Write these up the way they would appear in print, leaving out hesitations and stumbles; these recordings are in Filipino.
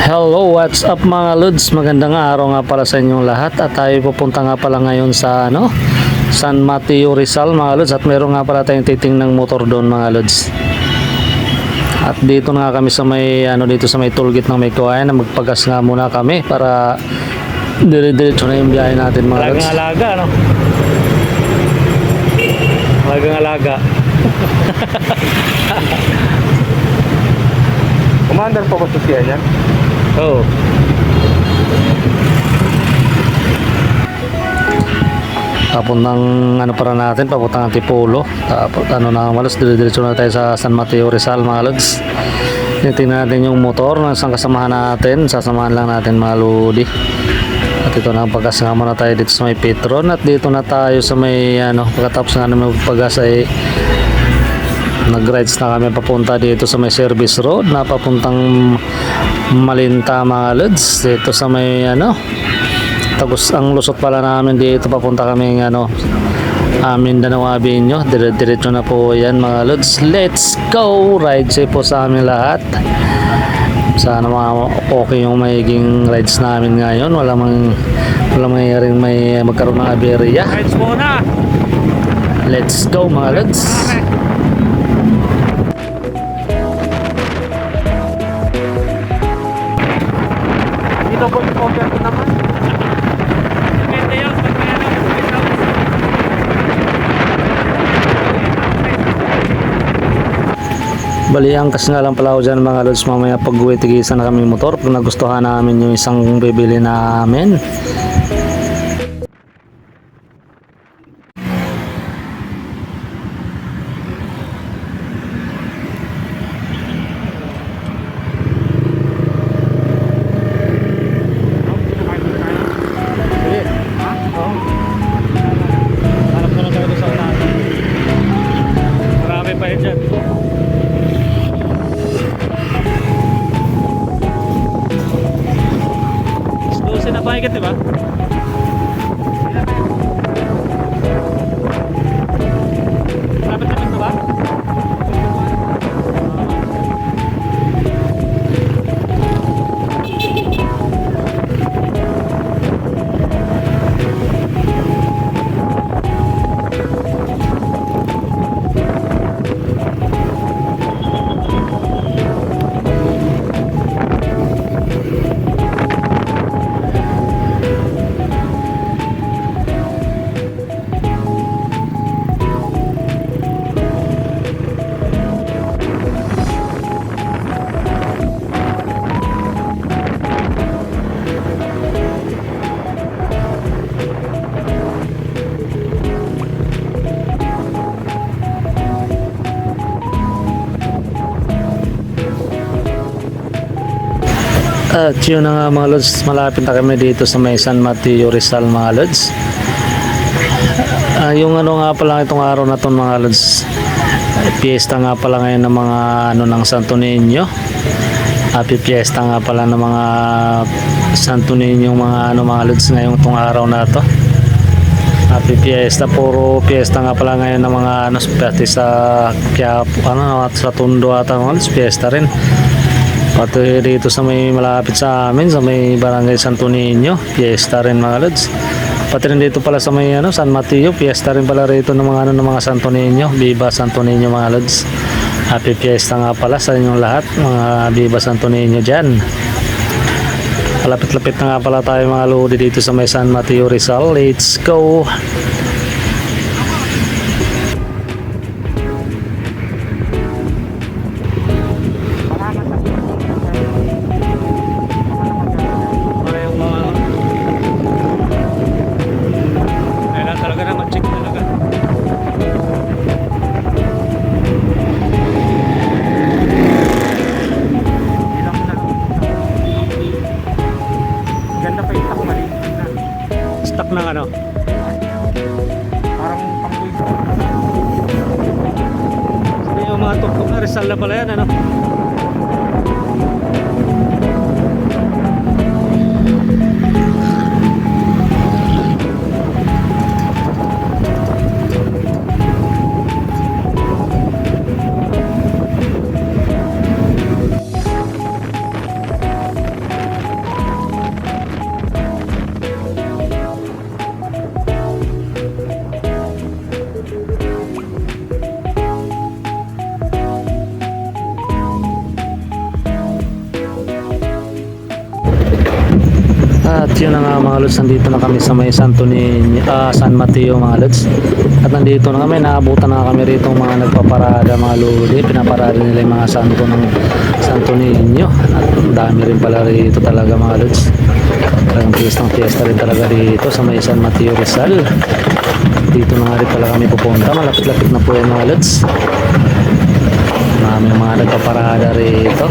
Hello, what's up mga lods? Magandang araw nga pala sa inyong lahat at tayo pupunta nga pala ngayon sa San Mateo Rizal mga lods, at meron nga pala tayong titingnang motor doon mga lods. At dito na kami sa may dito sa may tollgate ng may kawayan na magpagas nga muna kami para dire-diretso na yung biyahe natin mga lods. Alaga no? Alaga. Commander po ba siya yan? Oo. Papuntang para natin, papuntang Antipolo. Tapos na malas, dire-diretso na tayo sa San Mateo Rizal mga lods. Tingnan natin yung motor na isang kasamahan natin, sasamahan lang natin mga lodi. At ito na, pagkasama na tayo dito sa may Petron, at dito na tayo sa may pagkatapos nga namin magpagas ay nag-rides na kami papunta dito sa may service road na papuntang Malinta mga lods. Dito sa may tapos ang lusot pala namin dito, papunta kami Mindanao Avenue. Diretso na po yan mga lods. Let's go! Ride safe po sa amin lahat. Sana okay yung magiging rides namin ngayon. Wala mangyayaring may magkaroon ng aberya. Rides muna! Let's go mga lods! Dito po yung cover ko naman. Depende yun. Baliangkas nga lang pala ako dyan mga lods, mamaya pag uwi tigisan na kami motor pag nagustuhan namin yung isang bibili namin. Harap na lang tayo sa unahan. Marami pa yun dyan. Exclusive na pahigat, diba? Lapit-lapit na ba? At yun na nga mga lods, malapit na kami dito sa may San Mateo Rizal mga lods. Yung nga pala itong araw na to mga lods, fiesta nga pala ngayon ng mga ng Santo Niño. Happy fiesta nga pala ng mga Santo Niño mga mga lods ngayong itong araw na to. Happy fiesta, puro fiesta nga pala ngayon ng mga pati sa Quiapo, sa Tondo ata mga lods, fiesta rin. Pati dito sa may malapit sa amin, sa may Barangay Santo Niño, fiesta rin mga lods. Pati rin dito pala sa may ano, San Mateo, fiesta rin pala rito ng mga ano, ng mga Santo Niño. Viva Santo Niño mga lods. Happy fiesta nga pala sa inyong lahat, mga Viva Santo Niño dyan. Malapit-lapit na nga pala tayo mga lodi dito sa may San Mateo Rizal. Let's go! Parang mga... Kailangan talaga na mag-check talaga. Ganda pa yung takmali. Stuck ng ano? Parang pangbuhay. Hindi yung mga tuktok na Rizal na pala yan, ano? At yun na nga mga lods, nandito na kami sa may Santo Niño, San Mateo mga lods. At nandito na kami, naabutan na kami rito mga nagpaparada mga lodi. Pinaparada nila yung mga santo ng Santo Niño. At ang dami rin pala rito talaga mga lods. Parang fiesta rin talaga dito sa may San Mateo Rizal. Dito na nga rin pala kami pupunta, malapit-lapit na po yan mga lods. Marami mga nagpaparada rito.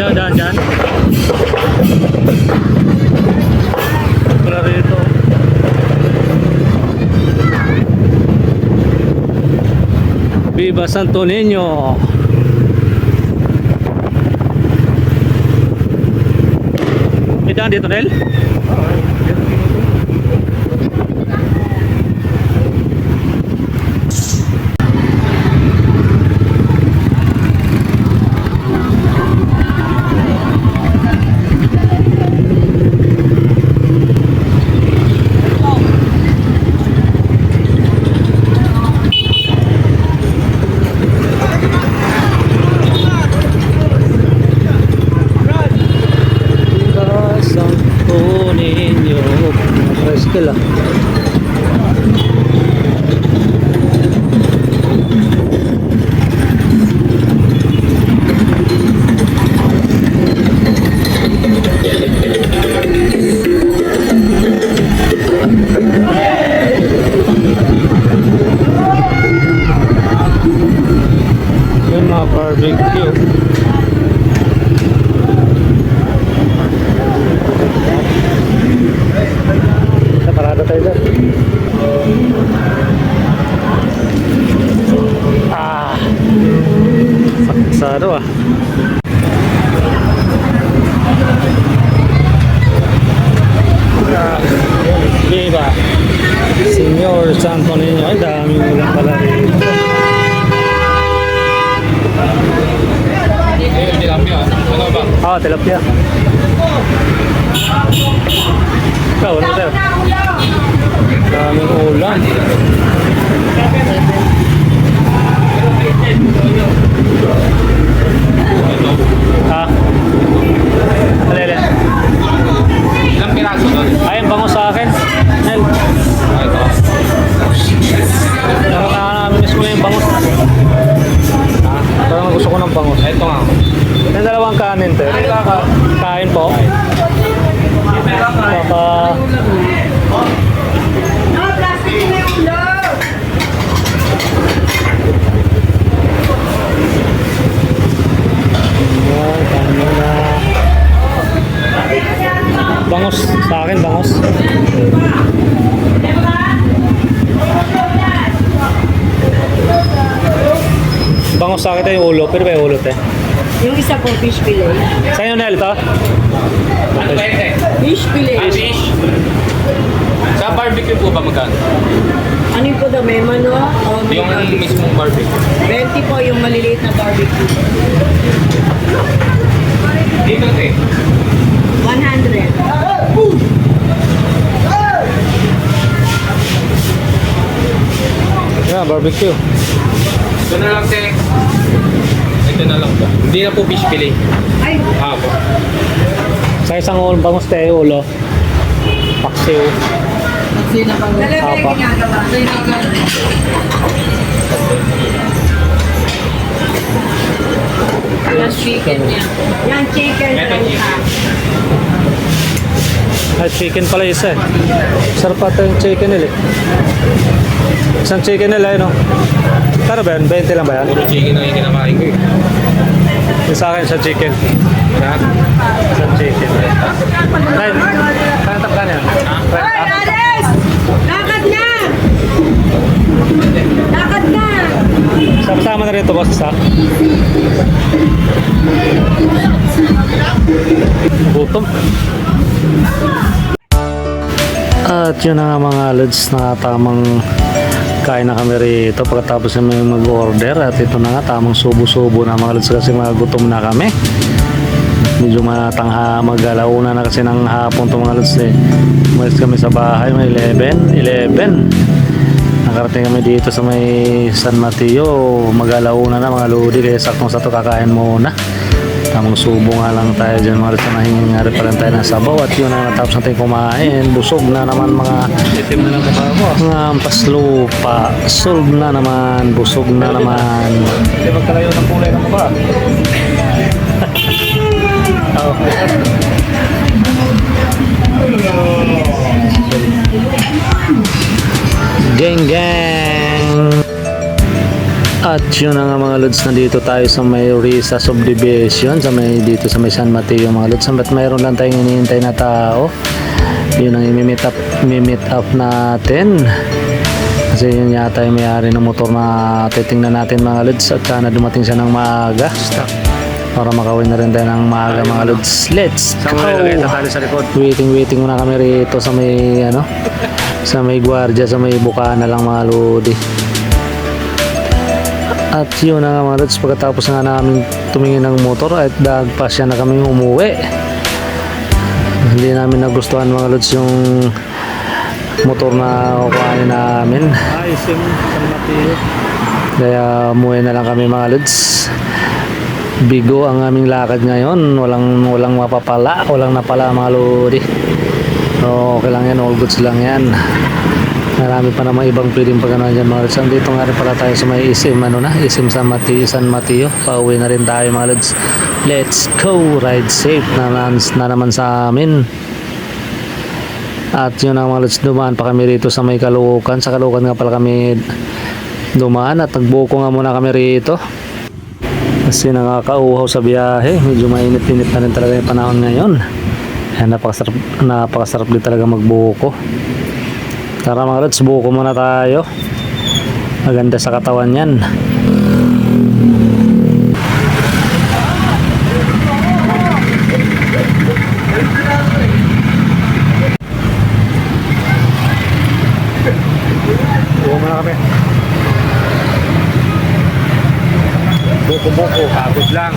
Dyan. Wala rito. Viva Santo Niño! May daan dito, Nel? Viva Santo Niño! Tricycle ah. Yung mga barbecue. Sa parada tayo dyan. Saksado ah. Viva Señor Santo Niño. Ay, daming ulang pala rito. Tilapia. Ikaw, ano sir? Daming ulam. Alele. Ilang piraso doon? Ayun, bango sa akin. Nel. Ito. Nakakain namin mismo na yung bangus. Parang gusto ko ng bangus. Ito nga. Yung dalawang kanin, te. Kain po. Saka... Ayan, kain muna. Bangus. Sa akin, bangus. Bangus sa akin tayo yung ulo. Pero ba yung ulo, te? Yung isa po, fish fillet. Sa'yo, Nel, ito? Ano ba ito? Fish fillet. Fish. Sa barbecue po ba magkano? Ano po daw, may manual o may Yung barbecue? mismong barbecue. 20 po yung maliliit na barbecue. Dito te. 100. Yeah, barbecue. Ito na lang te. Ito na lang ba? Hindi na po fish fillet. Ay, Po. Sa isang ulo, bangus tayo ulo. Paksiw. dalawa Apa. yung ginagawa. Yan chicken niya. Yan chicken. Ito chicken. Ay, chicken pala isa eh. Sarap ata yung chicken nila eh. Isang chicken nila eh, no? Kano ba yan? 20 lang ba yan? Puro chicken ang ikinakain ko eh. Yung sa akin, isang chicken. Ha? Isang chicken. Ay, kaya tap ka niya? Hoy, Ares! Lakad na! Lakad na! Sama na rin ito, boss. Sa gutom. At yun na nga mga lods na tamang kain na kami rito pagkatapos kami mag-order at ito na nga tamang subo-subo na mga lods kasi mga gutom na kami. Medyo mag-alauna na kasi ng hapon to mga lods eh. Umalis kami sa bahay may 11. Nakarating kami dito sa may San Mateo mag-alauna na mga lodi kaya saktong sa to kakain muna. Tamang subo nga lang tayo dyan mga lods na nahingari pa rin tayo ng sabaw at yun na natapos natin kumain. Busog na naman mga Itim na lang mukha ko. mga paslupa. Solve na naman. Busog na naman. Hindi magkalayo ng kulay ng mukha. Gang gang. At yun na nga mga lods, nandito tayo sa may Risa subdivision dito sa may San Mateo mga lods. Ba't mayroon lang tayong hinihintay na tao? Yun ang i-meet up natin. Kasi yun yata yung may-ari ng motor na titingnan natin mga lods at sana dumating siya ng maaga. Para makawin na rin tayo ng maaga mga lods. Let's go! Tatali sa likod. Waiting muna kami rito sa may sa may gwardiya, sa may bukana lang mga lodi. At yun na nga mga lods, pagkatapos nga namin tumingin ng motor at dagpas siya na kami umuwi. Hindi namin nagustuhan mga lods yung motor na kukuhanin namin. Isim San Mateo. Kaya umuwi na lang kami mga lods. Bigo ang aming lakad ngayon. Walang mapapala, walang napala mga lodi. So, okay lang yan, all goods lang yan. Marami pa namang ibang pwedeng pagano'n dyan mga lods. Dito nga rin pala tayo sa may isim, isim San Mateo. Pauwi na rin tayo mga lods. Let's go, ride safe na naman sa amin. At yun ang mga lods, dumaan pa kami rito sa may Caloocan. Sa Caloocan nga pala kami dumaan at nagbuko nga muna kami rito. Kasi nakakauhaw sa biyahe. Medyo mainit-init na rin talaga yung panahon ngayon. Ayan, napakasarap din talaga magbuko. Tara mga lods, buko muna tayo. Maganda sa katawan yan. Buko muna kami. Buko. Pagod lang.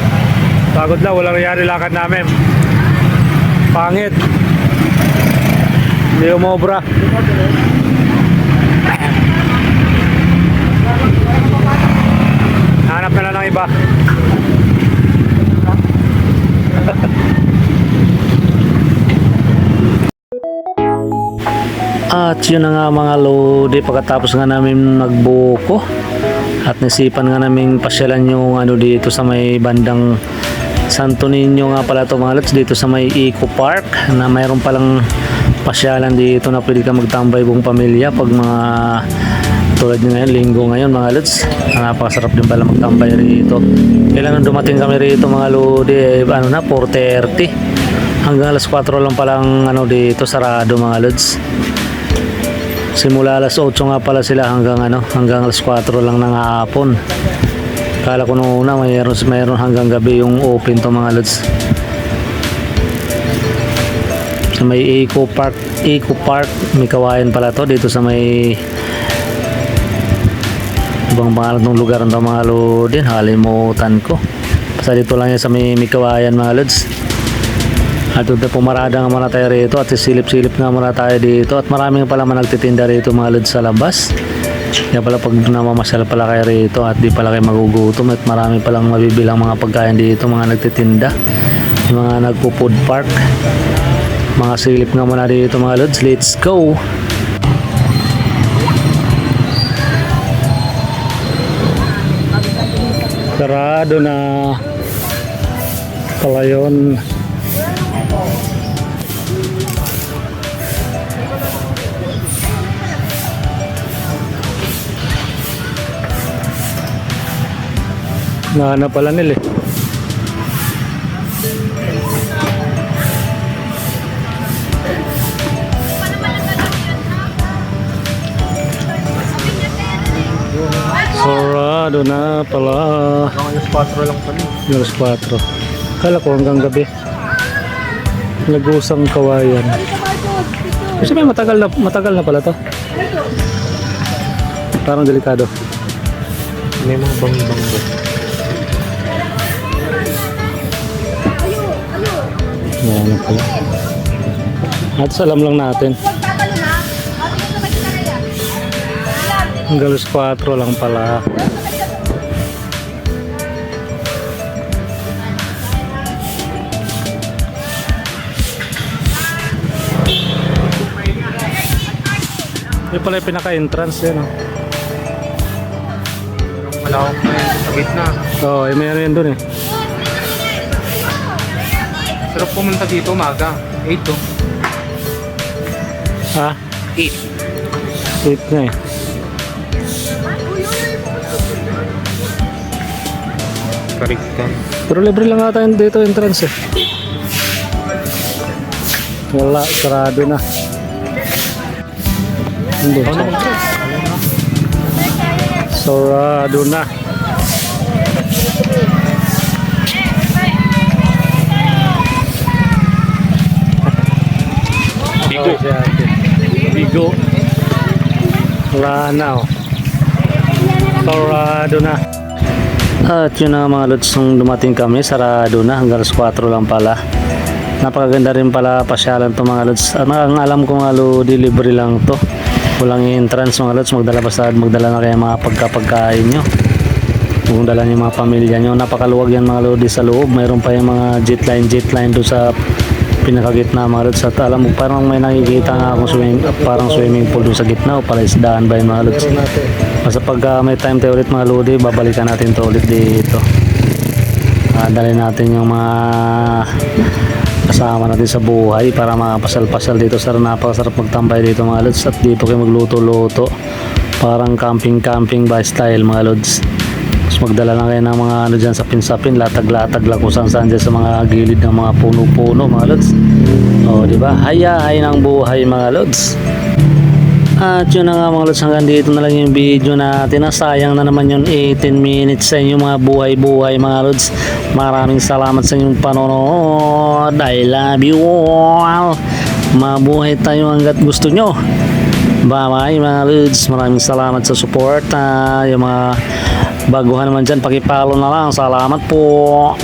Pagod lang. Walang nangyari lakad namin. Pangit. Hindi umobra. Hanap na lang ng iba. At yun na nga mga lodi, pagkatapos nga namin nagbuko at nasipan nga namin pasyalan yung dito sa may bandang Santo Niño nga pala ito mga lods, dito sa may Eco Park na mayroon palang pasyalan dito na pwede ka magtambay buong pamilya pag mga tulad nyo ngayon, linggo ngayon mga lods. Napakasarap din pala magtambay rito. Kailangan dumating kami rito mga lodi, 4:30 hanggang alas 4 lang palang dito sarado mga lods. Simula alas 8 nga pala sila hanggang alas 4 lang ng hapon. Kala ko nung una mayroon hanggang gabi yung open to mga lods. Sa may Eco Park, may kawayan pala to dito sa may ibang pangalan ng lugar ng mga lodin, halimutan ko. Basta dito lang yan sa may kawayan mga lods. At doon na pumarada nga muna tayo rito at silip-silip nga muna tayo dito at maraming pala man nagtitinda rito mga lods sa labas. Kaya pala pag namamasyal pala kayo rito at di pala kayo magugutom at marami palang mabibilang mga pagkain dito, mga nagtitinda, mga nagpo-food park. Mga silip nga muna dito mga lods. Let's go! Sarado na pala yun. Nahanap pala nila eh. Sarado na pala. Alas 4 lang pala. Alas 4. Kala ko hanggang gabi. Nagusang kawayan. Kasi may matagal na pala to. Parang delikado. May mga bang-bang ba? Yan na pala. At salam lang natin. Hanggang alas 4 lang pala. Yung pala yung pinaka-entrance yan. Malawak na yun sa gitna. Oo, oh, mayroon yan dun eh. Sarap pumunta dito umaga. 8 to. Ha? 8. 8 na eh. Kariktan. Pero libre lang ata yun dito entrance eh. Wala, sarado na. Hindi. Sarado na. Bigo. Bigo. Wala na oh. Sarado na. At yun na mga lods, nung dumating kami, sarado na hanggang alas 4 lang pala. Napakaganda rin pala pasyalan to mga lods. Ang alam ko nga delivery lang to. Walang entrance mga lods. Magdala na kayo mga pagkain nyo. Kung dala nyo mga pamilya nyo. Napakaluwag yan mga lods sa loob. Mayroon pa yung mga jet line doon sa pinakagitna mga lods. At alam mo, parang may nakikita nga akong parang swimming pool doon sa gitna o pala isdaan ba yung mga lods. Basta pag may time tayo ulit mga lodi, babalikan natin to ulit dito. Dali natin yung mga kasama natin sa buhay para makapasal-pasal dito. Napakasarap magtambay dito mga lods. At dito kayo magluto-luto. Parang camping by style mga lods. Tapos magdala lang kayo ng mga ano dyan sapin-sapin, latag-latag lang kung saan dyan sa mga gilid ng mga puno-puno mga lods. O diba? Hayahay ng buhay mga lods. At yun na nga mga lods, hanggang dito na lang yung video natin. Sayang na naman yung 18 minutes sa inyo mga buhay-buhay mga lods. Maraming salamat sa inyong panonood. I love you all. Mabuhay tayo hanggat gusto nyo. Bye bye mga lods. Maraming salamat sa support. Yung mga baguhan naman dyan, pakipalo na lang. Salamat po.